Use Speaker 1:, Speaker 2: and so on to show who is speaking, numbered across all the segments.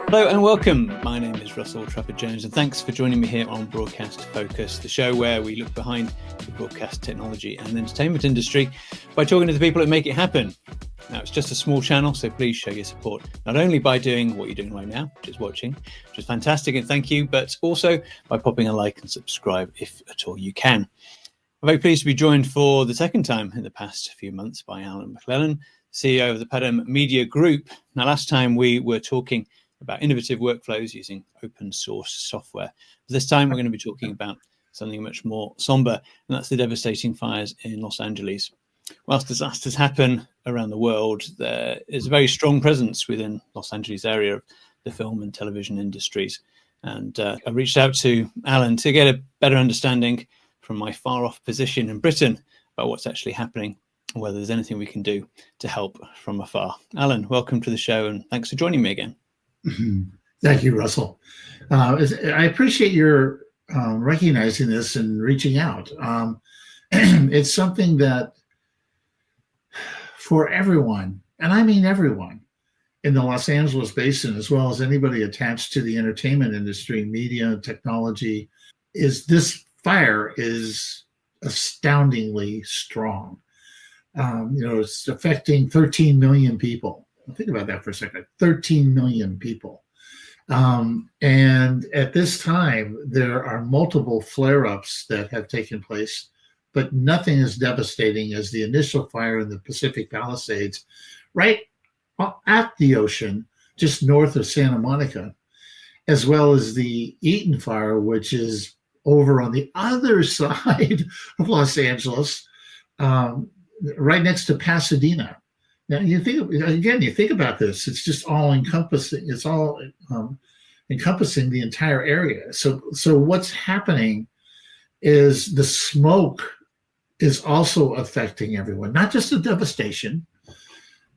Speaker 1: Hello and welcome. My name is Russell Trafford-Jones, and thanks for joining me here on Broadcast Focus, the show where we look behind the broadcast technology and entertainment industry by talking to the people that make it happen. Now, it's just a small channel, so please show your support, not only by doing what you're doing right now, which is watching, which is fantastic, and thank you, but also by popping a like and subscribe if at all you can. I'm very pleased to be joined for the second time in the past few months by Allan McLennan, CEO of the Padam Media Group. Now, last time we were talking about innovative workflows using open source software. But this time we're going to be talking about something much more somber, and that's the devastating fires in Los Angeles. Whilst disasters happen around the world, there is a very strong presence within Los Angeles area of the film and television industries. And I reached out to Allan to get a better understanding from my far off position in Britain about what's actually happening and whether there's anything we can do to help from afar. Allan, welcome to the show, and thanks for joining me again.
Speaker 2: Thank you, Russell. I appreciate your recognizing this and reaching out. It's something that for everyone, and I mean everyone, in the Los Angeles basin, as well as anybody attached to the entertainment industry, media, technology, is this fire is astoundingly strong. It's affecting 13 million people. Think about that for a second. 13 million people. And at this time, there are multiple flare-ups that have taken place, but nothing as devastating as the initial fire in the Pacific Palisades, right at the ocean, just north of Santa Monica, as well as the Eaton fire, which is over on the other side of Los Angeles, right next to Pasadena. Now, you think about this, it's just all encompassing. It's all encompassing the entire area. So what's happening is the smoke is also affecting everyone, not just the devastation,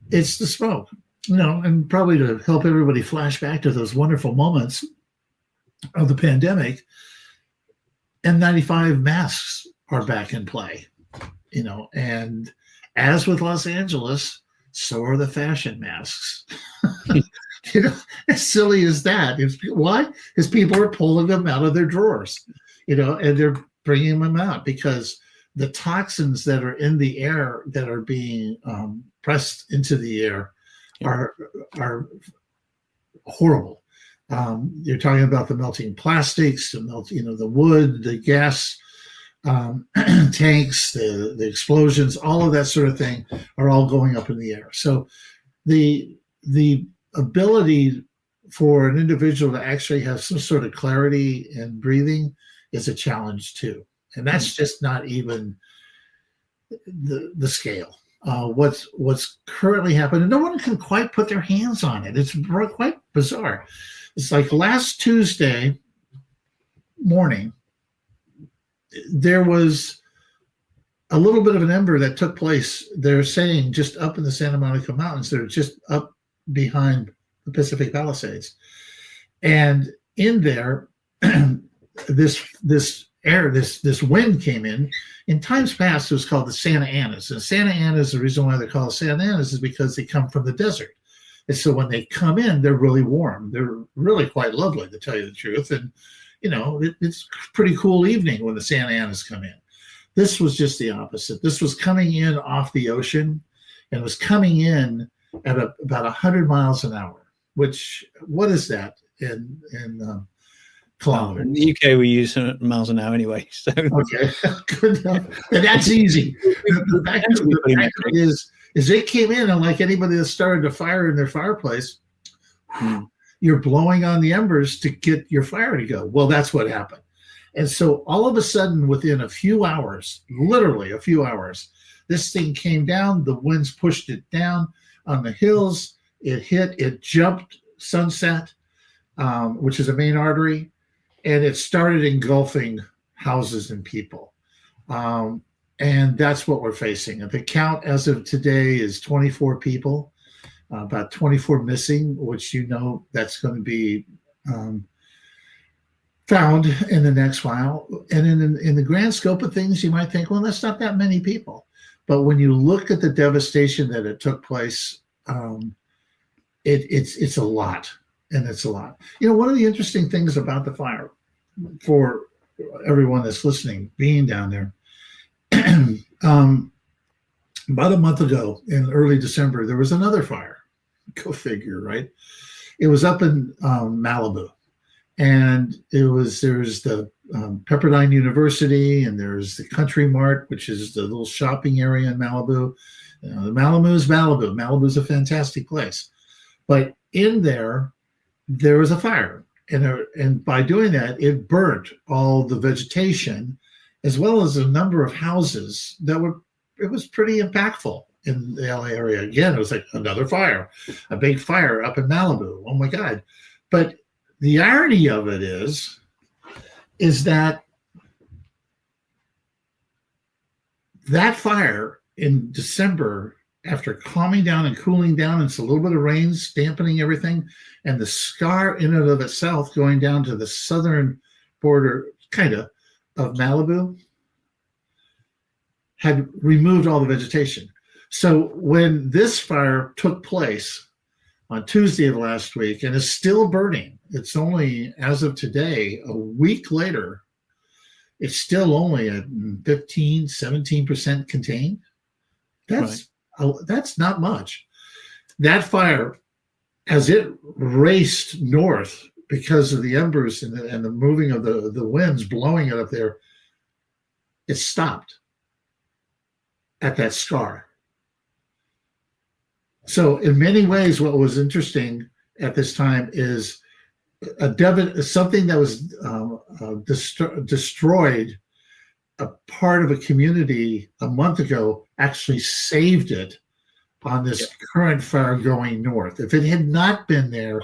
Speaker 2: it's the smoke. And probably to help everybody flash back to those wonderful moments of the pandemic, N95 masks are back in play, and as with Los Angeles, so are the fashion masks. As silly as that. Why? Because people are pulling them out of their drawers, and they're bringing them out because the toxins that are in the air that are being pressed into the air are horrible. You're talking about the melting plastics, the wood, the gas tanks, the explosions, all of that sort of thing are all going up in the air. So the ability for an individual to actually have some sort of clarity in breathing is a challenge too. And that's just not even the scale. What's currently happening, no one can quite put their hands on it. It's quite bizarre. It's like last Tuesday morning, there was a little bit of an ember that took place, they're saying, just up in the Santa Monica Mountains. They're just up behind the Pacific Palisades. And in there, this wind came in. In times past, it was called the Santa Anas. And Santa Anas, the reason why they're called Santa Anas is because they come from the desert. And so when they come in, they're really warm. They're really quite lovely, to tell you the truth. And it's a pretty cool evening when the Santa Anas come in. This was just the opposite. This was coming in off the ocean and was coming in at about 100 miles an hour, which, what is that in kilometers?
Speaker 1: In the UK, we use miles an hour anyway. So
Speaker 2: okay, good enough. And that's easy. The fact is it came in, and like anybody that started a fire in their fireplace, you're blowing on the embers to get your fire to go. Well, that's what happened. And so all of a sudden, within a few hours, literally a few hours, this thing came down, the winds pushed it down on the hills, it jumped Sunset, which is a main artery, and it started engulfing houses and people. And that's what we're facing. And the count as of today is 24 people. About 24 missing, which that's going to be found in the next while. And in the grand scope of things, you might think, well, that's not that many people. But when you look at the devastation that it took place, it's a lot, and it's a lot. One of the interesting things about the fire, for everyone that's listening, being down there, about a month ago in early December, there was another fire. Go figure, right? It was up in Malibu, and there's the Pepperdine University, and there's the Country Mart, which is the little shopping area in Malibu. The Malibu is Malibu. Malibu is a fantastic place, but in there was a fire, and by doing that, it burnt all the vegetation, as well as a number of houses that were. It was pretty impactful in the LA area. Again, it was like another fire, a big fire up in Malibu. Oh my God. But the irony of it is that fire in December, after calming down and cooling down, and it's a little bit of rain dampening everything, and the scar in and of itself going down to the southern border, kind of Malibu, had removed all the vegetation. So when this fire took place on Tuesday of last week and is still burning, it's only, as of today, a week later, it's still only at 15, 17% contained. That's not much. That fire, as it raced north because of the embers and the moving of the winds blowing it up there, it stopped at that scar. So in many ways, what was interesting at this time is something that was destroyed, a part of a community a month ago, actually saved it on this current fire going north. If it had not been there,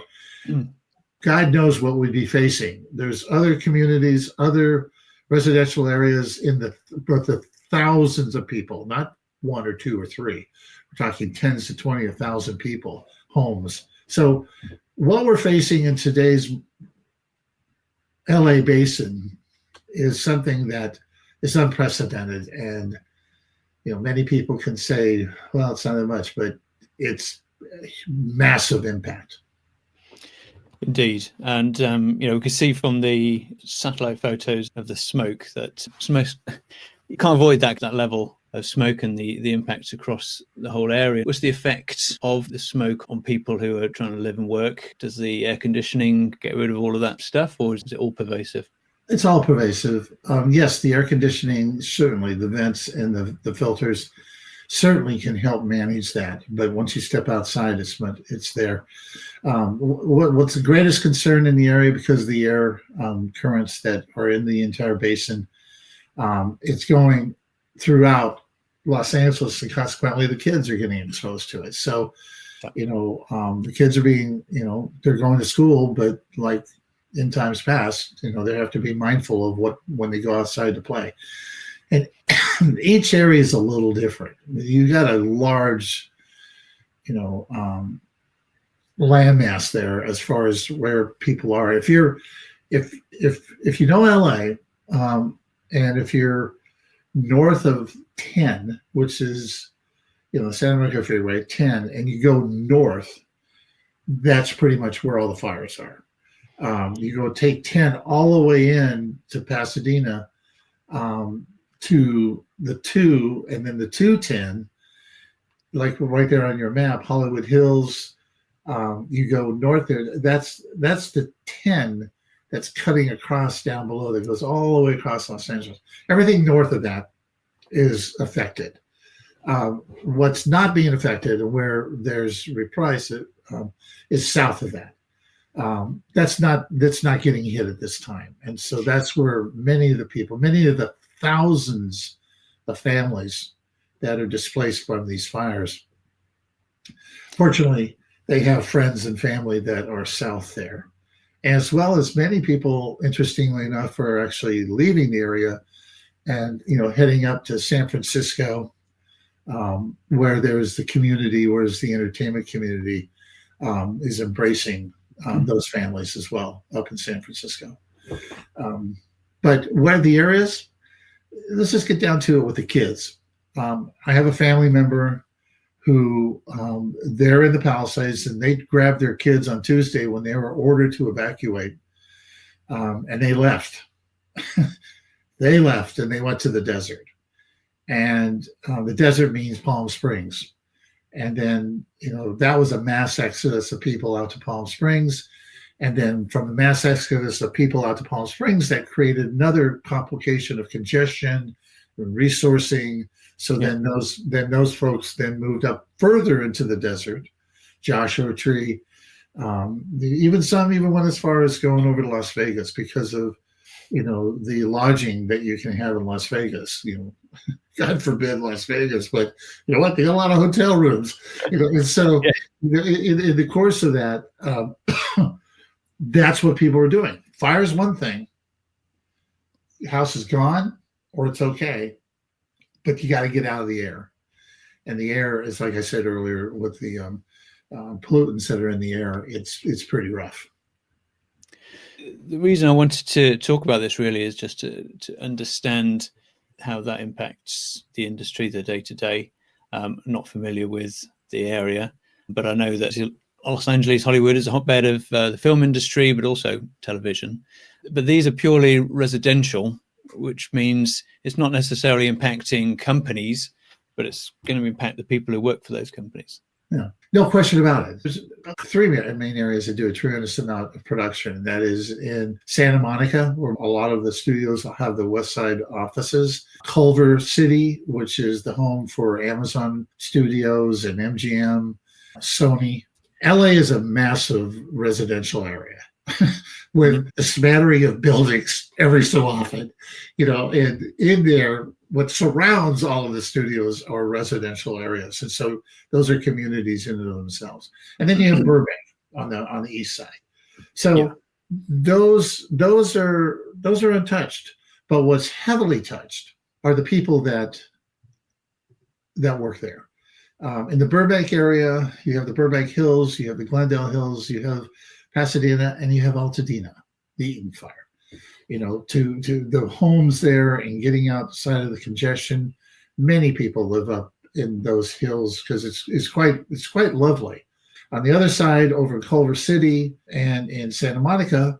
Speaker 2: God knows what we'd be facing. There's other communities, other residential areas in the thousands of people, not one or two or three. We're talking tens to 20,000 people, homes. So what we're facing in today's LA basin is something that is unprecedented. And, many people can say, well, it's not that much, but it's massive impact.
Speaker 1: Indeed. And, we can see from the satellite photos of the smoke that you can't avoid that level of smoke and the impacts across the whole area. What's the effect of the smoke on people who are trying to live and work? Does the air conditioning get rid of all of that stuff, or is it all pervasive?
Speaker 2: It's all pervasive. Yes, the air conditioning, certainly the vents and the filters certainly can help manage that. But once you step outside, it's there. What's the greatest concern in the area, because of the air currents that are in the entire basin, it's going throughout Los Angeles, and consequently the kids are getting exposed to it. So, the kids are being, they're going to school, but like in times past, they have to be mindful of when they go outside to play. And each area is a little different. You got a large, landmass there as far as where people are. If you know LA, and if you're north of 10, which is, Santa Monica Freeway 10, and you go north, that's pretty much where all the fires are. You go take 10 all the way in to Pasadena, to the 2, and then the 210, like right there on your map, Hollywood Hills. You go north there. That's the 10 that's cutting across down below, that goes all the way across Los Angeles. Everything north of that is affected. What's not being affected, and where there's reprise, is south of that. That's not getting hit at this time. And so that's where many of the thousands of families that are displaced from these fires, fortunately, they have friends and family that are south there, as well as many people, interestingly enough, are actually leaving the area and heading up to San Francisco, where there's the community, whereas the entertainment community is embracing those families as well up in San Francisco. But where the areas, let's just get down to it with the kids. I have a family member who they're in the Palisades, and they grabbed their kids on Tuesday when they were ordered to evacuate, and they left. They left and they went to the desert, and the desert means Palm Springs. And then, that was a mass exodus of people out to Palm Springs. And then from the mass exodus of people out to Palm Springs, that created another complication of congestion and resourcing. So then those folks then moved up further into the desert, Joshua Tree. Some even went as far as going over to Las Vegas because of, the lodging that you can have in Las Vegas. God forbid Las Vegas, but you know what? They got a lot of hotel rooms. And so in the course of that, that's what people were doing. Fire's one thing. Your house is gone, or it's okay, but you got to get out of the air. And the air is, like I said earlier, with the pollutants that are in the air, it's pretty rough.
Speaker 1: The reason I wanted to talk about this really is just to understand how that impacts the industry, the day-to-day. Not familiar with the area, but I know that Los Angeles, Hollywood is a hotbed of the film industry, but also television. But these are purely residential, which means it's not necessarily impacting companies, but it's going to impact the people who work for those companies.
Speaker 2: Yeah, no question about it. There's about three main areas that do a tremendous amount of production. That is in Santa Monica, where a lot of the studios have the West Side offices. Culver City, which is the home for Amazon Studios and MGM, Sony. LA is a massive residential area with a smattering of buildings every so often, and in there, what surrounds all of the studios are residential areas. And so those are communities in and of themselves. And then you have Burbank on the east side. So those are untouched. But what's heavily touched are the people that work there. In the Burbank area, you have the Burbank Hills, you have the Glendale Hills, you have Pasadena, and you have Altadena, the Eaton Fire. To the homes there and getting outside of the congestion. Many people live up in those hills because it's quite lovely. On the other side, over in Culver City and in Santa Monica,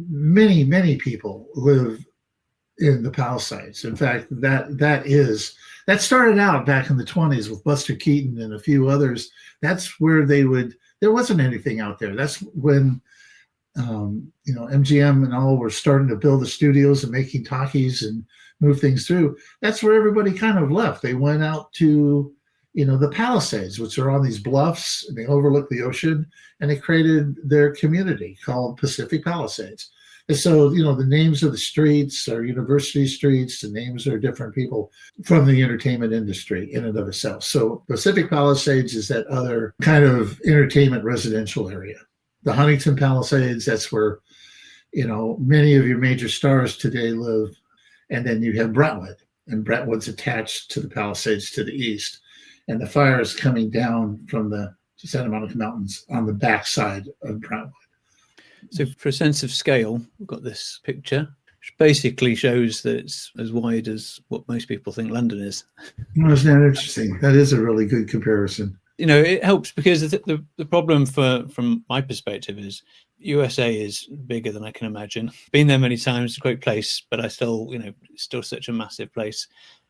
Speaker 2: many people live in the Palisades. In fact, that started out back in the 1920s with Buster Keaton and a few others. That's where there wasn't anything out there. That's when MGM and all were starting to build the studios and making talkies and move things through. That's where everybody kind of left. They went out to, the Palisades, which are on these bluffs, and they overlook the ocean, and they created their community called Pacific Palisades. And so, the names of the streets are university streets. The names are different people from the entertainment industry in and of itself. So Pacific Palisades is that other kind of entertainment residential area. The Huntington Palisades, that's where, many of your major stars today live. And then you have Brentwood, and Brentwood's attached to the Palisades to the east. And the fire is coming down from the Santa Monica Mountains on the backside of Brentwood.
Speaker 1: So for a sense of scale, we've got this picture, which basically shows that it's as wide as what most people think London is.
Speaker 2: Well, isn't that interesting? That is a really good comparison.
Speaker 1: It helps because the problem from my perspective is USA is bigger than I can imagine. Been there many times, it's a great place, but I still, it's still such a massive place.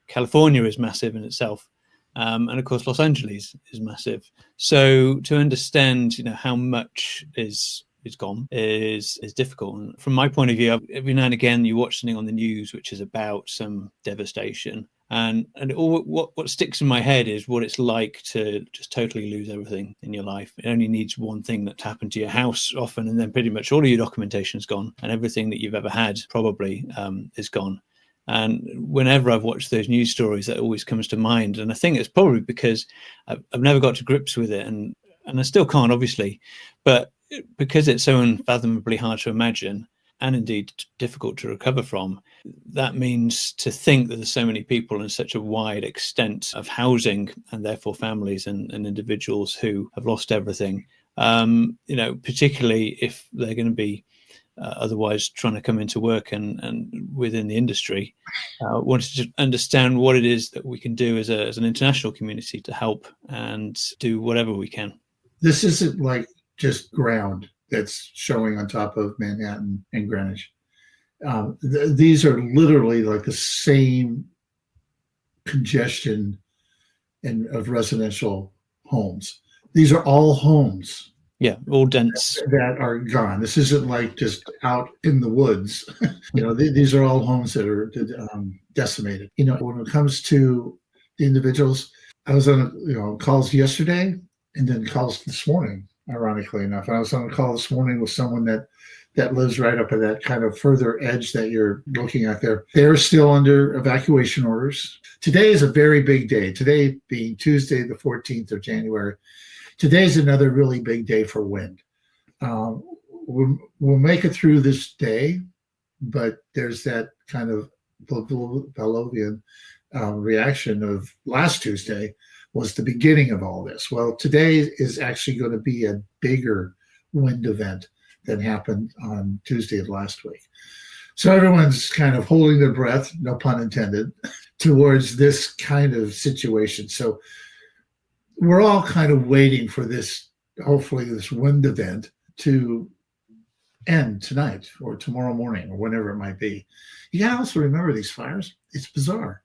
Speaker 1: California is massive in itself. And of course, Los Angeles is massive. So to understand, how much is gone is difficult. And from my point of view, every now and again, you watch something on the news, which is about some devastation. And what sticks in my head is what it's like to just totally lose everything in your life. It only needs one thing that's happened to your house often, and then pretty much all of your documentation is gone, and everything that you've ever had probably is gone. And whenever I've watched those news stories, that always comes to mind. And I think it's probably because I've never got to grips with it, and I still can't, obviously, but because it's so unfathomably hard to imagine, and indeed difficult to recover from, that means to think that there's so many people in such a wide extent of housing, and therefore families and individuals who have lost everything, particularly if they're going to be otherwise trying to come into work and within the industry, wanted to understand what it is that we can do as an international community to help and do whatever we can.
Speaker 2: This isn't like just ground that's showing on top of Manhattan and Greenwich. These are literally like the same congestion of residential homes. These are all homes.
Speaker 1: Yeah, all dense.
Speaker 2: That are gone. This isn't like just out in the woods. These are all homes that are decimated. When it comes to the individuals, I was on calls yesterday and then calls this morning, ironically enough. I was on a call this morning with someone that lives right up at that kind of further edge that you're looking at there. They're still under evacuation orders. Today is a very big day. Today being Tuesday, the 14th of January. Today's another really big day for wind. We'll make it through this day, but there's that kind of Pavlovian reaction of last Tuesday was the beginning of all this. Well, today is actually going to be a bigger wind event than happened on Tuesday of last week. So everyone's kind of holding their breath, no pun intended, towards this kind of situation. So we're all kind of waiting for this, hopefully this wind event to end tonight or tomorrow morning or whenever it might be. You got to also remember these fires. It's bizarre.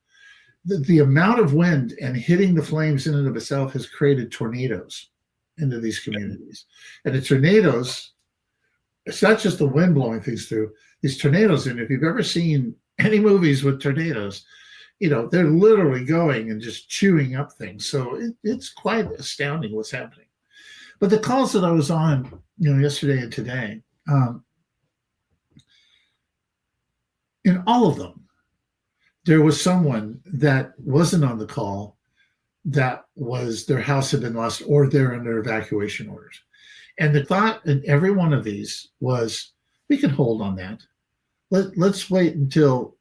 Speaker 2: The amount of wind and hitting the flames in and of itself has created tornadoes into these communities. And the tornadoes, it's not just the wind blowing things through. These tornadoes, and if you've ever seen any movies with tornadoes, they're literally going and just chewing up things. So it's quite astounding what's happening. But the calls that I was on, yesterday and today, in all of them, there was someone that wasn't on the call that was their house had been lost or they're under evacuation orders. And the thought in every one of these was, we can hold on that. Let's wait until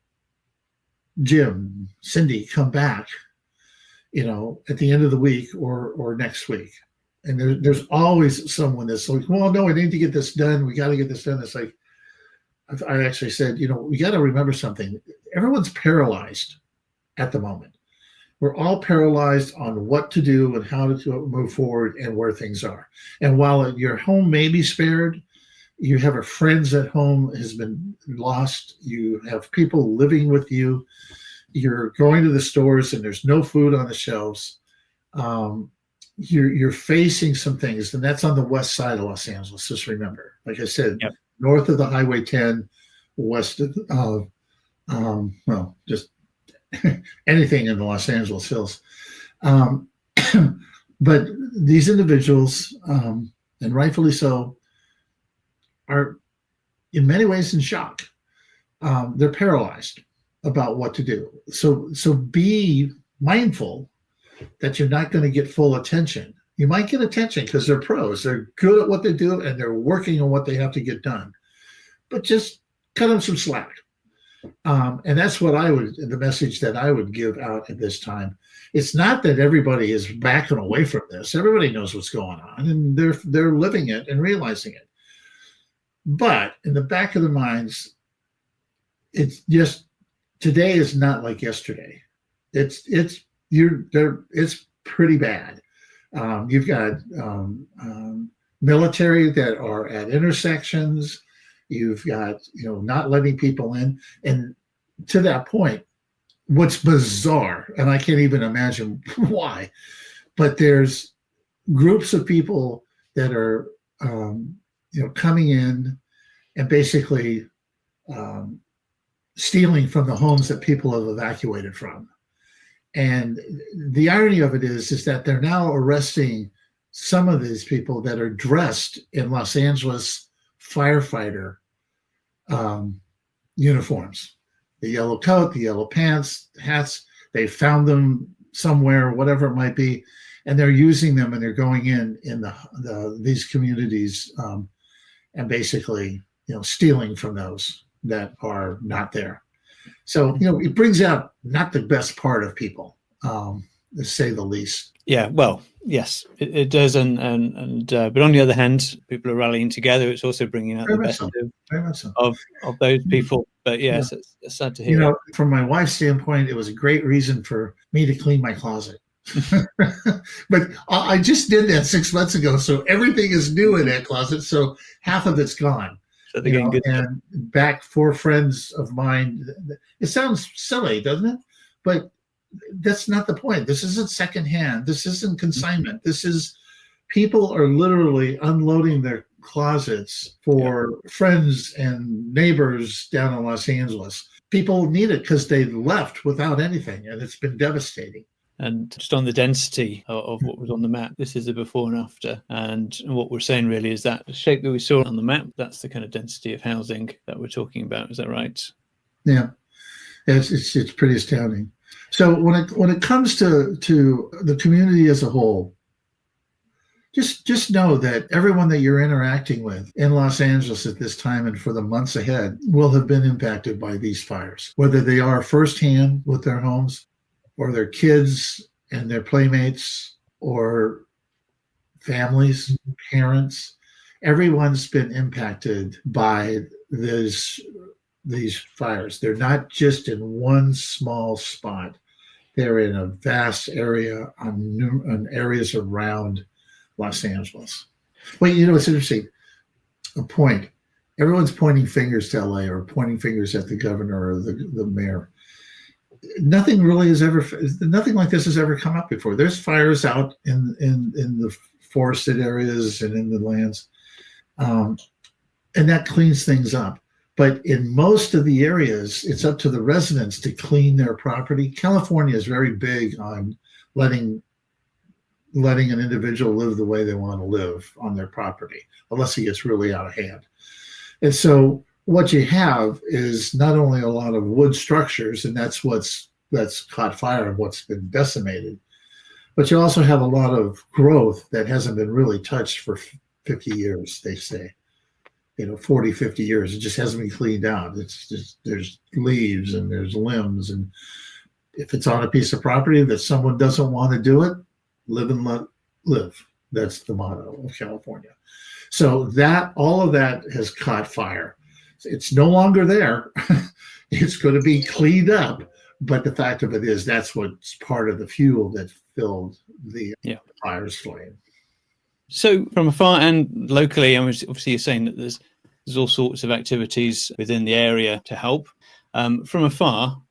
Speaker 2: Jim, Cindy come back, at the end of the week or next week. And there's always someone that's like, well, no, we need to get this done. We got to get this done. It's like, I actually said, we got to remember something. Everyone's paralyzed at the moment. We're all paralyzed on what to do and how to move forward and where things are. And while your home may be spared, you have a friends at home has been lost. You have people living with you. You're going to the stores and there's no food on the shelves. You're facing some things, and that's on the west side of Los Angeles. Just remember, like I said, yep. North of the Highway 10, west of, just anything in the Los Angeles hills. But these individuals, and rightfully so, are in many ways in shock. They're paralyzed about what to do. So be mindful that you're not going to get full attention. You might get attention because they're pros. They're good at what they do and they're working on what they have to get done. But just cut them some slack. And that's what the message that I would give out at this time. It's not that everybody is backing away from this. Everybody knows what's going on and they're living it and realizing it. But in the back of their minds, it's just today is not like yesterday. It's pretty bad. You've got military that are at intersections. You've got not letting people in, and to that point, what's bizarre, and I can't even imagine why, but there's groups of people that are coming in and basically stealing from the homes that people have evacuated from. And the irony of it is that they're now arresting some of these people that are dressed in Los Angeles firefighter uniforms, the yellow coat, the yellow pants, hats. They found them somewhere, whatever it might be, and they're using them and they're going in these communities and basically stealing from those that are not there. So it brings out not the best part of people, to say the least.
Speaker 1: Yeah, well, Yes, it does, and but on the other hand, people are rallying together. It's also bringing out
Speaker 2: Very
Speaker 1: the
Speaker 2: much
Speaker 1: best
Speaker 2: so. Very much so.
Speaker 1: of those people. But
Speaker 2: Yeah.
Speaker 1: yes, it's sad to hear.
Speaker 2: From my wife's standpoint, it was a great reason for me to clean my closet. But I just did that 6 months ago, so everything is new in that closet. So half of it's gone.
Speaker 1: So they're getting good stuff.
Speaker 2: And back 4 friends of mine. It sounds silly, doesn't it? But that's not the point. This isn't secondhand. This isn't consignment. This is people are literally unloading their closets for friends and neighbors down in Los Angeles. People need it because they left without anything, and it's been devastating.
Speaker 1: And just on the density of what was on the map, this is a before and after. And what we're saying really is that the shape that we saw on the map, that's the kind of density of housing that we're talking about. Is that right?
Speaker 2: Yeah, it's pretty astounding. So when it comes to the community as a whole, just know that everyone that you're interacting with in Los Angeles at this time and for the months ahead will have been impacted by these fires, whether they are firsthand with their homes or their kids and their playmates or families, parents. Everyone's been impacted by these fires. They're not just in one small spot. They're in a vast area on areas around Los Angeles. Well, it's interesting. A point. Everyone's pointing fingers to LA or pointing fingers at the governor or the mayor. Nothing like this has ever come up before. There's fires out in the forested areas and in the lands, and that cleans things up. But in most of the areas, it's up to the residents to clean their property. California is very big on letting an individual live the way they want to live on their property, unless it gets really out of hand. And so what you have is not only a lot of wood structures, and that's caught fire and what's been decimated, but you also have a lot of growth that hasn't been really touched for 50 years, they say. 40, 50 years. It just hasn't been cleaned out. It's just, there's leaves and there's limbs. And if it's on a piece of property that someone doesn't want to do it, live and let live. That's the motto of California. So all of that has caught fire. It's no longer there. It's going to be cleaned up. But the fact of it is, that's what's part of the fuel that filled the fire's flame.
Speaker 1: So from afar and locally, obviously you're saying that there's all sorts of activities within the area to help. From afar,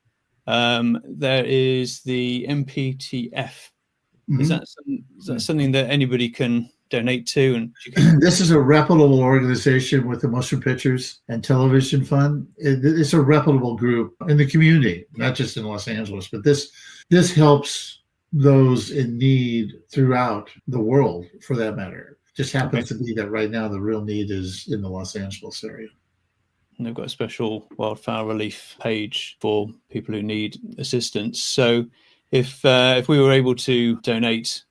Speaker 1: there is the MPTF. Mm-hmm. Is that something that anybody can donate to? And
Speaker 2: this is a reputable organization with the Motion Pictures and Television Fund. It's a reputable group in the community, not just in Los Angeles, but this helps those in need throughout the world, for that matter. Just happens to be that right now the real need is in the Los Angeles area.
Speaker 1: And they've got a special wildfire relief page for people who need assistance. So if we were able to donate,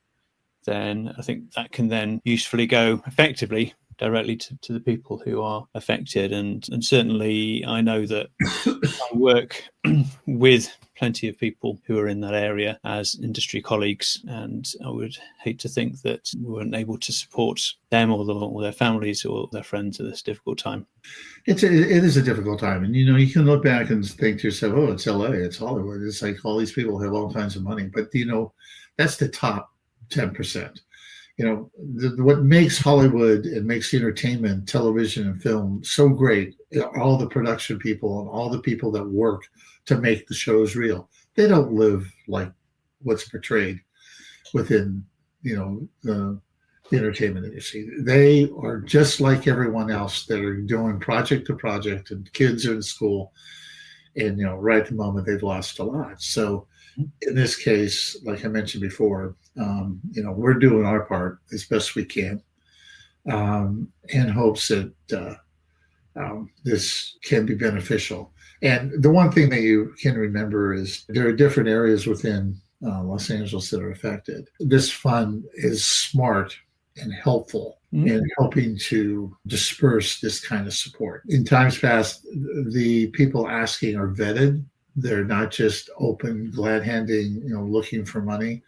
Speaker 1: then I think that can then usefully go effectively directly to the people who are affected. And certainly I know that I work with plenty of people who are in that area as industry colleagues, and I would hate to think that we weren't able to support them or their families or their friends at this difficult time.
Speaker 2: It is a difficult time, and you can look back and think to yourself, oh, it's LA, it's Hollywood, it's like all these people have all kinds of money, but that's the top 10%. What makes Hollywood and makes entertainment, television, and film so great, all the production people and all the people that work to make the shows real. They don't live like what's portrayed within, the entertainment industry. They are just like everyone else that are doing project to project, and kids are in school, and right at the moment they've lost a lot. So in this case, like I mentioned before, we're doing our part as best we can, in hopes that this can be beneficial. And the one thing that you can remember is there are different areas within Los Angeles that are affected. This fund is smart and helpful in helping to disperse this kind of support. In times past, the people asking are vetted. They're not just open, glad-handing, looking for money.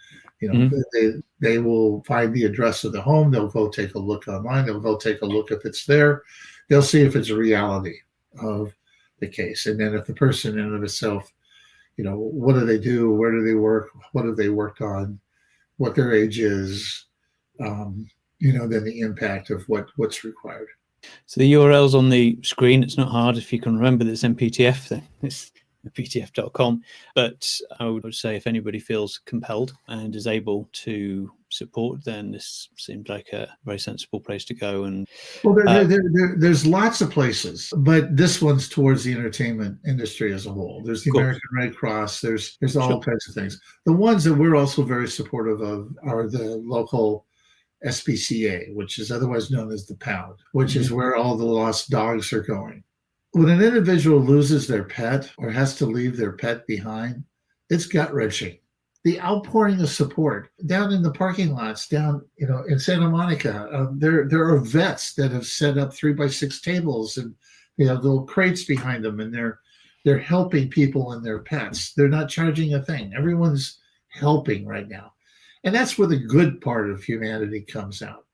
Speaker 2: They will find the address of the home. They'll go take a look online. They'll go take a look if it's there. They'll see if it's a reality of the case. And then if the person in and of itself, what do they do? Where do they work? What have they worked on? What their age is? Then the impact of what's required.
Speaker 1: So the URL's on the screen. It's not hard if you can remember this MPTF thing. It's ptf.com. But I would say if anybody feels compelled and is able to support, then this seems like a very sensible place to go. And
Speaker 2: there's lots of places, but this one's towards the entertainment industry as a whole. There's the American Red Cross. There's all kinds of things. The ones that we're also very supportive of are the local SPCA, which is otherwise known as the Pound, which is where all the lost dogs are going. When an individual loses their pet or has to leave their pet behind, it's gut-wrenching. The outpouring of support down in the parking lots, down in Santa Monica, there are vets that have set up 3x6 tables and little crates behind them, and they're helping people and their pets. They're not charging a thing. Everyone's helping right now. And that's where the good part of humanity comes out.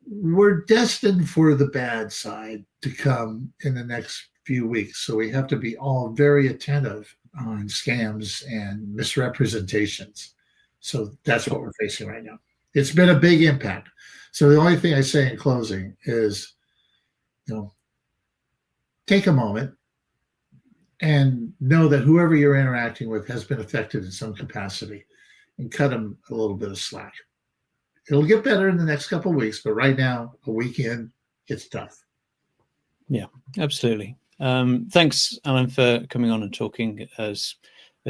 Speaker 2: We're destined for the bad side to come in the next few weeks. So we have to be all very attentive on scams and misrepresentations. So that's what we're facing right now. It's been a big impact. So the only thing I say in closing is, take a moment and know that whoever you're interacting with has been affected in some capacity, and cut them a little bit of slack. It'll get better in the next couple of weeks, but right now, a weekend, it's tough.
Speaker 1: Yeah, absolutely. Thanks, Alan, for coming on and talking us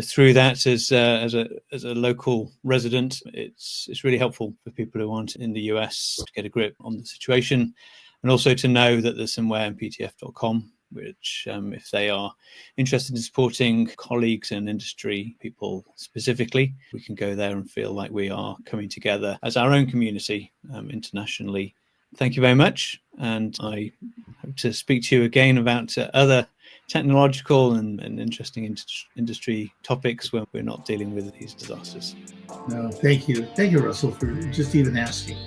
Speaker 1: through that. As a local resident, it's really helpful for people who aren't in the US to get a grip on the situation, and also to know that there's somewhere in ptf.com, which if they are interested in supporting colleagues and industry people specifically, we can go there and feel like we are coming together as our own community internationally. Thank you very much. And I hope to speak to you again about other technological and interesting industry topics when we're not dealing with these disasters.
Speaker 2: No, thank you. Thank you, Russell, for just even asking.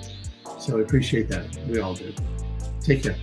Speaker 2: So I appreciate that. We all do. Take care.